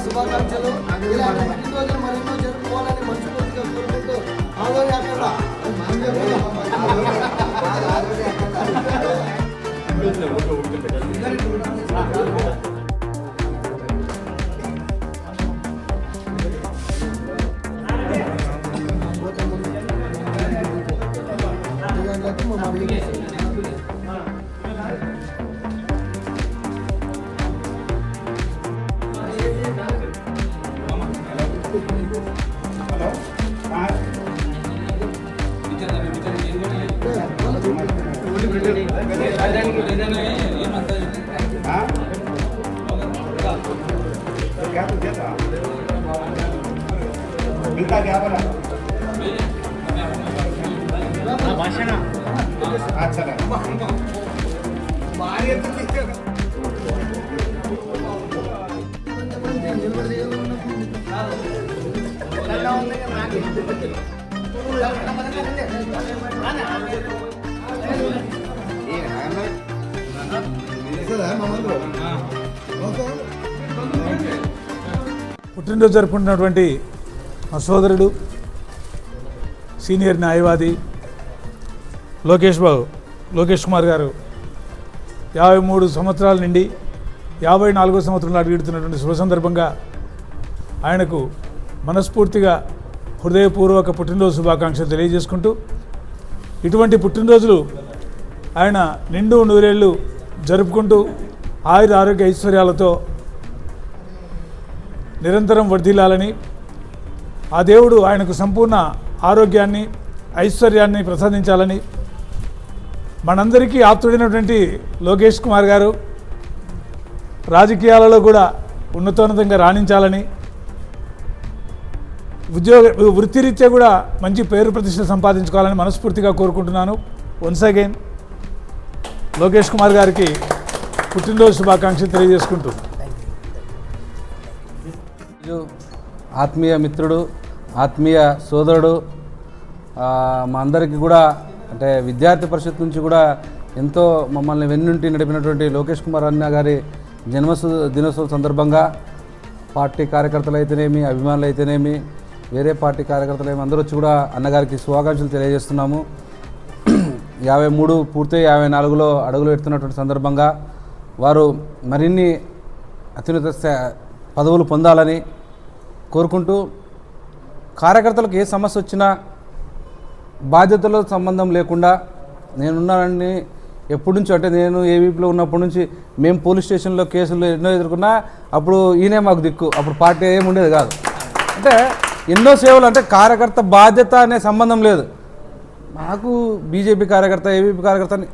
శుభాకాంక్షలు. ఇలాంటి పుట్టినరోజులు మరెన్నో జరుపుకోవాలని మనస్ఫూర్తిగా కోరుకుంటూ పుట్టినరోజు జరుపుకుంటున్నటువంటి మా సోదరుడు సీనియర్ న్యాయవాది లోకేష్ కుమార్ గారు 53 సంవత్సరాల నుండి 54వ సంవత్సరంలో అడుగుతున్నటువంటి శుభ సందర్భంగా ఆయనకు మనస్ఫూర్తిగా హృదయపూర్వక పుట్టినరోజు శుభాకాంక్షలు తెలియజేసుకుంటూ ఇటువంటి పుట్టినరోజులు ఆయన నిండు నూరేళ్ళు జరుపుకుంటూ ఆయుర ఆరోగ్య ఐశ్వర్యాలతో నిరంతరం వర్ధిల్లాలని ఆ దేవుడు ఆయనకు సంపూర్ణ ఆరోగ్యాన్ని ఐశ్వర్యాన్ని ప్రసాదించాలని మనందరికీ ఆప్తుడైనటువంటి లోకేష్ కుమార్ గారు రాజకీయాలలో కూడా ఉన్నతోన్నతంగా రాణించాలని వృత్తిరీత్యా కూడా మంచి పేరు ప్రతిష్టలు సంపాదించుకోవాలని మనస్ఫూర్తిగా కోరుకుంటున్నాను. వన్స్ అగైన్ లోకేష్ కుమార్ గారికి పుట్టినరోజు శుభాకాంక్షలు తెలియజేసుకుంటూ ఆత్మీయ మిత్రుడు, ఆత్మీయ సోదరుడు, మా అందరికీ కూడా అంటే విద్యార్థి పరిషత్ నుంచి కూడా ఎంతో మమ్మల్ని వెన్నుంటి నడిపినటువంటి లోకేష్ కుమార్ అన్న గారి దినోత్సవం సందర్భంగా పార్టీ కార్యకర్తలు అయితేనేమి, అభిమానులు అయితేనేమి, వేరే పార్టీ కార్యకర్తలు ఏమి అందరూ వచ్చి కూడా అన్నగారికి శుభాకాంక్షలు తెలియజేస్తున్నాము. 53 పూర్తయి 54లో అడుగులు పెడుతున్నటువంటి సందర్భంగా వారు మరిన్ని అత్యున్నత పదవులు పొందాలని కోరుకుంటూ కార్యకర్తలకు ఏ సమస్య వచ్చినా బాధ్యతలో సంబంధం లేకుండా నేనున్నానని ఎప్పటి నుంచో అంటే నేను ఏవీపీలో ఉన్నప్పటి నుంచి మేము పోలీస్ స్టేషన్లో కేసులు ఎన్నో ఎదుర్కొన్నా అప్పుడు ఈయనే మాకు దిక్కు, అప్పుడు పార్టీ ఏమి ఉండేది కాదు. అంటే ఎన్నో సేవలు అంటే కార్యకర్త బాధ్యత అనే సంబంధం లేదు. నాకు బీజేపీ కార్యకర్త, ఏవీపీ కార్యకర్త అని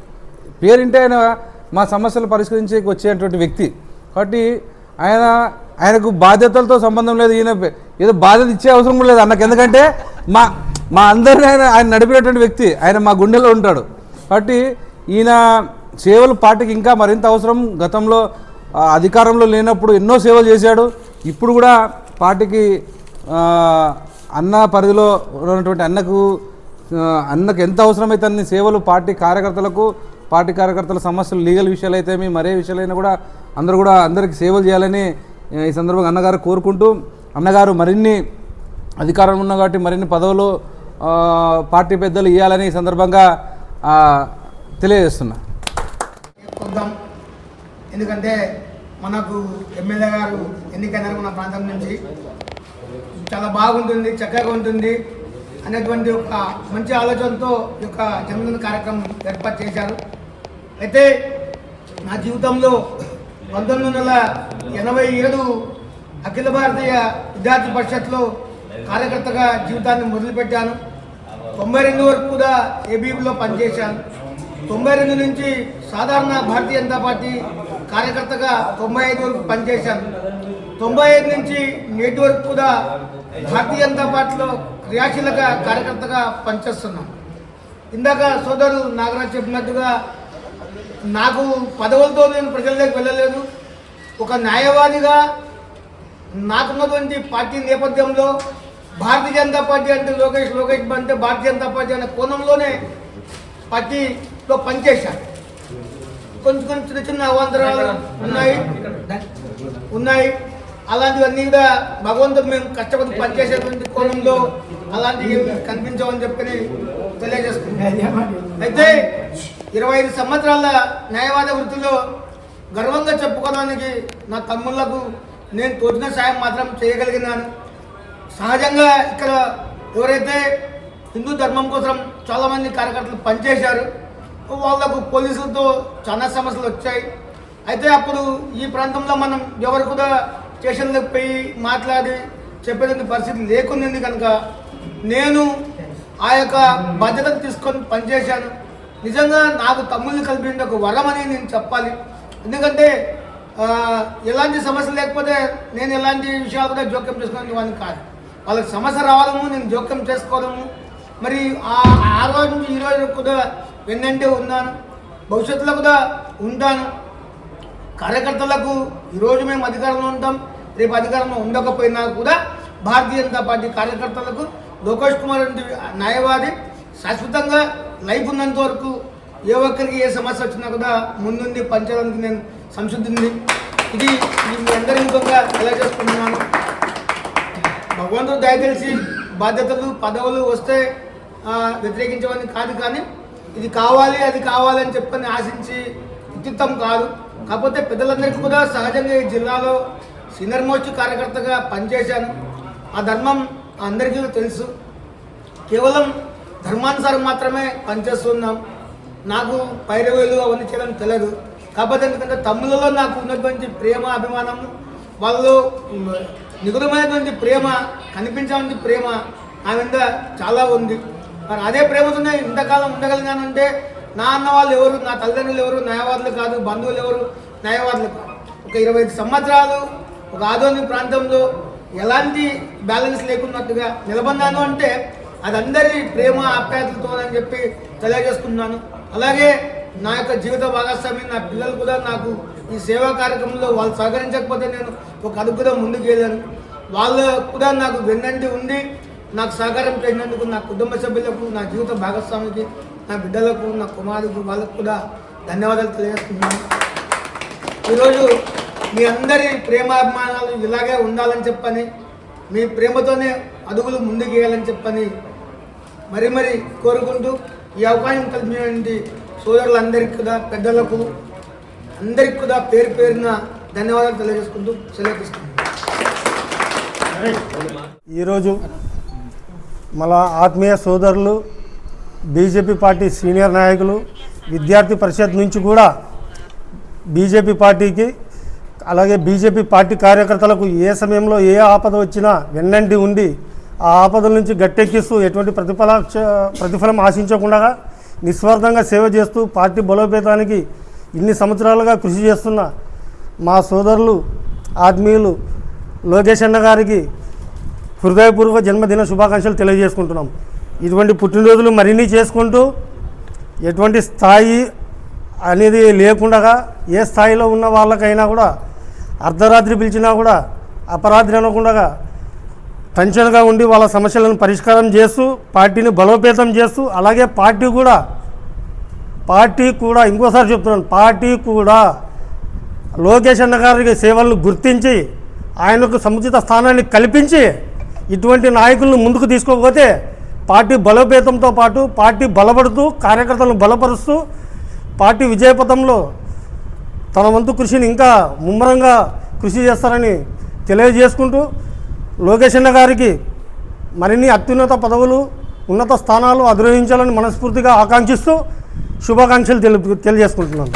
పేరింటే ఆయన మా సమస్యలు పరిష్కరించి వచ్చేటువంటి వ్యక్తి కాబట్టి ఆయనకు బాధ్యతలతో సంబంధం లేదు. ఈయన ఏదో బాధ్యత ఇచ్చే అవసరం కూడా లేదు అన్నకు, ఎందుకంటే మా అందరినీ ఆయన నడిపినటువంటి వ్యక్తి, ఆయన మా గుండెలో ఉంటాడు. కాబట్టి ఈయన సేవలు పార్టీకి ఇంకా మరింత అవసరం. గతంలో అధికారంలో లేనప్పుడు ఎన్నో సేవలు చేశాడు. ఇప్పుడు కూడా పార్టీకి అన్న పరిధిలో ఉన్నటువంటి అన్నకు ఎంత అవసరమైతే అన్ని సేవలు పార్టీ కార్యకర్తల సమస్యలు, లీగల్ విషయాలు అయితే మరే విషయాలైనా కూడా అందరికీ సేవలు చేయాలని ఈ సందర్భంగా అన్నగారు కోరుకుంటూ, అన్నగారు మరిన్ని అధికారం ఉన్న కాబట్టి మరిన్ని పదవులు పార్టీ పెద్దలు ఇవ్వాలని ఈ సందర్భంగా తెలియజేస్తున్నా. ఎందుకంటే మనకు ఎమ్మెల్యే గారు ఎన్నికైనారు మన ప్రాంతం నుంచి, చాలా బాగుంటుంది, చక్కగా ఉంటుంది అనేటువంటి ఒక మంచి ఆలోచనతో ఈ యొక్క జన్మదిన కార్యక్రమం ఏర్పాటు చేశారు. అయితే నా జీవితంలో 1987 అఖిల భారతీయ విద్యార్థి పరిషత్లో కార్యకర్తగా జీవితాన్ని మొదలుపెట్టాను. 92 వరకు కూడా ఏబీపీలో పనిచేశాను. 92 నుంచి సాధారణ భారతీయ జనతా పార్టీ కార్యకర్తగా 95 వరకు పనిచేశాను. 95 నుంచి నేటి వరకు కూడా భారతీయ జనతా పార్టీలో క్రియాశీలక కార్యకర్తగా పనిచేస్తున్నాం. ఇందాక సోదరుడు నాగరాజ్ చెప్పినట్టుగా నాకు పదవులతో నేను ప్రజల్లోకి వెళ్ళలేదు. ఒక న్యాయవాదిగా నాకున్నటువంటి పార్టీ నేపథ్యంలో భారతీయ జనతా పార్టీ అంటే లోకేష్ అంటే భారతీయ జనతా పార్టీ అనే కోణంలోనే పార్టీలో పనిచేశాను. కొంచెం చిన్న చిన్న అవాంతరాలు ఉన్నాయి. అలాంటివన్నీ కూడా భగవంతుడు మేము కష్టపడి పనిచేసేటువంటి కోణంలో అలాంటివి కనిపించమని చెప్పి తెలియజేస్తున్నాం. అయితే 25 సంవత్సరాల న్యాయవాద వృత్తిలో గర్వంగా చెప్పుకోవడానికి నా తమ్ముళ్లకు నేను తోచిన సాయం మాత్రం చేయగలిగినాను. సహజంగా ఇక్కడ ఎవరైతే హిందూ ధర్మం కోసం చాలామంది కార్యకర్తలు పనిచేశారు, వాళ్ళకు పోలీసులతో చాలా సమస్యలు వచ్చాయి. అయితే అప్పుడు ఈ ప్రాంతంలో మనం ఎవరు కూడా స్టేషన్లకు పోయి మాట్లాడి చెప్పేటువంటి పరిస్థితి లేకుంది కనుక నేను ఆ యొక్క బాధ్యతను తీసుకొని పనిచేశాను. నిజంగా నాకు తమ్ముళ్ళని కలిపింది ఒక వరం అని నేను చెప్పాలి. ఎందుకంటే ఎలాంటి సమస్య లేకపోతే నేను ఎలాంటి విషయాలు కూడా జోక్యం చేసుకునే వాడిని కాదు. వాళ్ళకి సమస్య రావడము, నేను జోక్యం చేసుకోవడము, మరి ఆ రోజు నుంచి ఈ రోజు కూడా వెన్నంటే ఉన్నాను, భవిష్యత్తులో కూడా ఉంటాను. కార్యకర్తలకు ఈరోజు మేము అధికారంలో ఉంటాం, రేపు అధికారంలో ఉండకపోయినా కూడా భారతీయ జనతా పార్టీ కార్యకర్తలకు లోకేష్ కుమార్ న్యాయవాది శాశ్వతంగా లైఫ్ ఉన్నంత వరకు ఏ ఒక్కరికి ఏ సమస్య వచ్చినా కూడా ముందుండి పనిచేయడానికి నేను సంసిద్ధుంది. ఇది మీ అందరి ముఖంగా తెలియజేసుకుంటున్నాను. భగవంతుడు దయచేసి బాధ్యతలు పదవులు వస్తే వ్యతిరేకించమని కాదు, కానీ ఇది కావాలి అది కావాలని చెప్పని ఆశించి వ్యక్తిత్వం కాదు. కాకపోతే పెద్దలందరికీ కూడా సహజంగా ఈ జిల్లాలో సీనియర్ మోస్ట్ కార్యకర్తగా పనిచేశాను. ఆ ధర్మం అందరికీ తెలుసు. కేవలం ధర్మానుసారం మాత్రమే పనిచేస్తున్నాం. నాకు పైరవేలు అవన్నీ చేయడం తెలియదు. కాకపోతే ఎందుకంటే తమ్ముళ్ళలో నాకు ఉన్నటువంటి ప్రేమ అభిమానం, వాళ్ళలో నిగుణమైనటువంటి ప్రేమ, కనిపించేటువంటి ప్రేమ ఆ మీద చాలా ఉంది. మరి అదే ప్రేమతోనే ఇంతకాలం ఉండగలిగానంటే నా అన్న వాళ్ళు ఎవరు, నా తల్లిదండ్రులు ఎవరు న్యాయవాదులు కాదు, బంధువులు ఎవరు న్యాయవాదులు కాదు. ఒక 25 సంవత్సరాలు ఒక ఆధునిక ప్రాంతంలో ఎలాంటి బ్యాలెన్స్ లేకున్నట్టుగా నిలబడ్డాను అంటే అది అందరి ప్రేమ ఆప్యాయతలతో అని చెప్పి తెలియజేస్తున్నాను. అలాగే నా యొక్క జీవిత భాగస్వామి నా పిల్లలు కూడా నాకు ఈ సేవా కార్యక్రమంలో వాళ్ళు సహకరించకపోతే నేను ఒక అడుగు కూడా ముందుకు వెళ్ళాను. వాళ్ళు కూడా నాకు వెన్నంటి ఉండి నాకు సహకారం చేసినందుకు నా కుటుంబ సభ్యులకు, నా జీవిత భాగస్వామికి, నా బిడ్డలకు, నా కుమారులకు, వాళ్ళకు కూడా ధన్యవాదాలు తెలియజేస్తున్నాను. ఈరోజు మీ అందరి ప్రేమాభిమానాలు ఇలాగే ఉండాలని చెప్పని, మీ ప్రేమతోనే అడుగులు ముందుకు వేయాలని చెప్పని మరీ కోరుకుంటూ ఈ అవకాశం కలిగినటువంటి సోదరులందరికీ కూడా, పెద్దలకు అందరికీ కూడా పేరు పేరున ధన్యవాదాలు తెలియజేసుకుంటూ సెలవు తీసుకుంటున్నాను. ఈరోజు మన ఆత్మీయ సోదరులు, బీజేపీ పార్టీ సీనియర్ నాయకులు, విద్యార్థి పరిషత్ నుంచి కూడా బీజేపీ పార్టీకి, అలాగే బీజేపీ పార్టీ కార్యకర్తలకు ఏ సమయంలో ఏ ఆపద వచ్చినా వెన్నంటి ఉండి ఆ ఆపదల నుంచి గట్టెక్కిస్తూ ఎటువంటి ప్రతిఫలం ఆశించకుండా నిస్వార్థంగా సేవ చేస్తూ పార్టీ బలోపేతానికి ఇన్ని సంవత్సరాలుగా కృషి చేస్తున్న మా సోదరులు ఆత్మీయులు లోకేష్ అన్న గారికి హృదయపూర్వక జన్మదిన శుభాకాంక్షలు తెలియజేసుకుంటున్నాం. ఇటువంటి పుట్టినరోజులు మరిన్ని చేసుకుంటూ ఎటువంటి స్థాయి అనేది లేకుండా ఏ స్థాయిలో ఉన్న వాళ్ళకైనా కూడా అర్ధరాత్రి పిలిచినా కూడా అపరాత్రి అనకుండా టెన్షన్గా ఉండి వాళ్ళ సమస్యలను పరిష్కారం చేస్తూ పార్టీని బలోపేతం చేస్తూ, అలాగే పార్టీ కూడా ఇంకోసారి చెప్తున్నాను, పార్టీ కూడా లోకేష్ అన్న గారికి సేవలను గుర్తించి ఆయనకు సముచిత స్థానాన్ని కల్పించి ఇటువంటి నాయకులను ముందుకు తీసుకోకపోతే పార్టీ బలోపేతంతో పాటు పార్టీ బలపడుతూ కార్యకర్తలను బలపరుస్తూ పార్టీ విజయపథంలో తన వంతు కృషిని ఇంకా ముమ్మరంగా కృషి చేస్తారని తెలియజేసుకుంటూ లోకేష్ అన్న గారికి మరిన్ని అత్యున్నత పదవులు, ఉన్నత స్థానాలు అధిరోహించాలని మనస్ఫూర్తిగా ఆకాంక్షిస్తూ శుభాకాంక్షలు తెలియజేసుకుంటున్నాను.